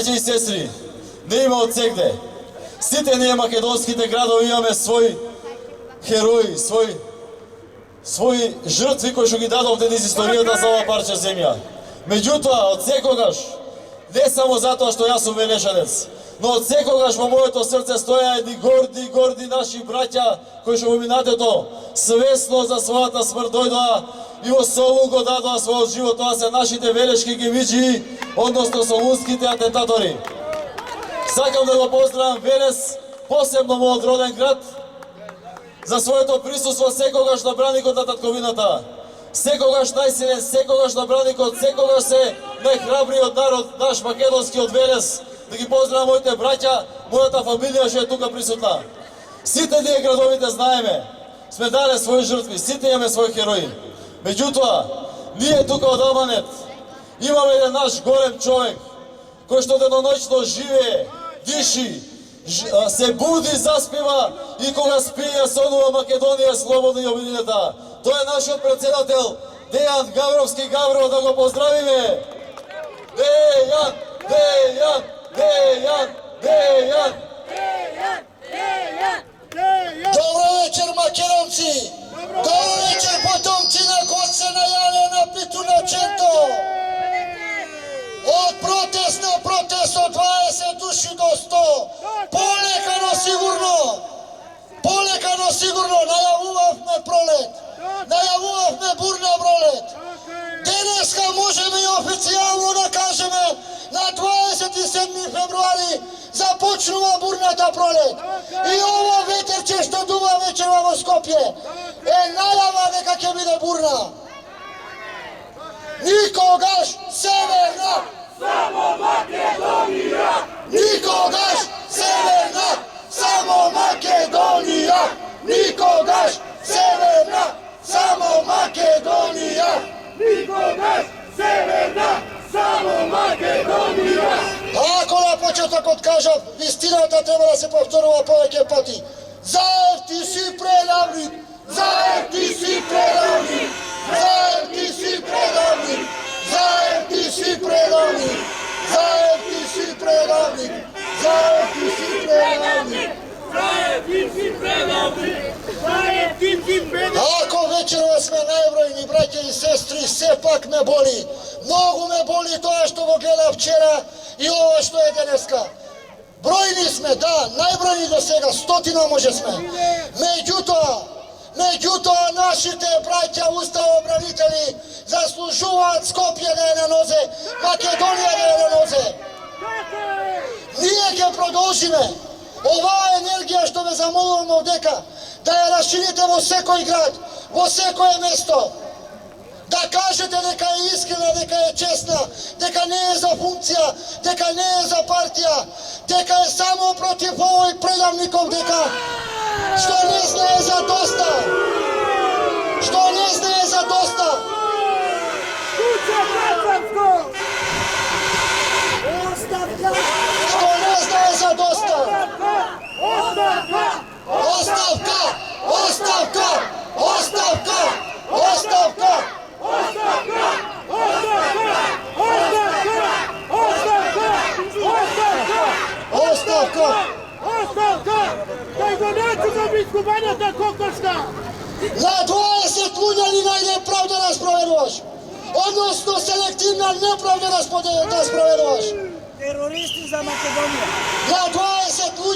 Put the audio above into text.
Браќа и сестри, не има од сегде. Сите ние македонските градови имаме свои херои, свои жртви кои што ги дадовте низ историјата за оваа парче земја. Меѓутоа, од секогаш, не само затоа што јас сум велешанец, но од секогаш во моето срце стоја едни горди наши браќа кои што во минатото свесно за својата смрт дојдоа и во совул го дадоа својот живот. Тоа се нашите велешки гевиџи, односно солунските атентатори. Сакам да го поздравам Велес, посебно мојот роден град, за своето присуство секогаш на браникот на татковината. Секогаш најсилен, секогаш на браникот, секогаш се најхрабриот народ, наш македонски од Велес. Да ги поздравам моите браќа, мојата фамилија што е тука присутна. Сите ние градовите знаеме, сме дале своји жртви, сите имаме своји херои. Меѓутоа, ние тука од Аманет имаме еден наш голем човек, кој што деноноќно живее, диши, се буди, заспива и кога спи ја сонува Македонија слободна и обединета. Тој е нашиот председател Дејан Гавровски Гавров, да го поздравиме. Дејан, Дејан, Дејан, Дејан. Добро вечер, македонци! Добро вечер, потомци на Гоцена Јане на Питуначето! Од протест на протест од 20 души до 100, полека но сигурно најавувавме пролет, најавувавме бурна пролет. Денеска можеме и официјално да кажеме на 27 февруари започнува бурната пролет. И ова ветерче што дува вечера во Скопје е најава дека ќе биде бурна. Никогаш северна, само Македонија! никогаш северна, само Македонија! Никогаш северна, само Македонија! Никогаш северна, само Македонија! Ако на почетокот кажав, вистината треба да се повторува повеќе пати. Заев ти си предавник! Заев ти си предавник! Заев ти си предавник! Заев ти си предавник! Заев ти си предавник! Заев ти си предавник! Заев ти си предавник! Заев ти си предавник! Ако вечерва сме најбројни браќа и сестри, сепак ме боли. Многу ме боли тоа што го гледав вчера и ова што е денеска. Бројни сме, да, најбројни до сега, 100 може сме. Меѓутоа, нашите браќа уставобранители заслужуваат Скопје да е на нозе, Македонија да е на нозе. Ние ќе продолжиме. Оваа енергија што ве замолуваме одека, да ја расширите во секој град, во секое место. Да кажете дека е искрена, дека е честна, дека не е за функција, дека не е за партија, дека е само против овој предавников, дека што не знае за доста. Што не знае за доста. Куќа Кацапско! Што не знае за доста. Оставка! Оставка! Оставка! Оставка! Оставка! Оставка! Оставка! Оставка! Оставка! Оставка! Оставка! Кај го начука бискупањата кокошка! На 20 луѓе ли најде правда да спроведуваш? Односно селективна неправда да спроведуваш? Терористи за Македонија. На 20 луѓе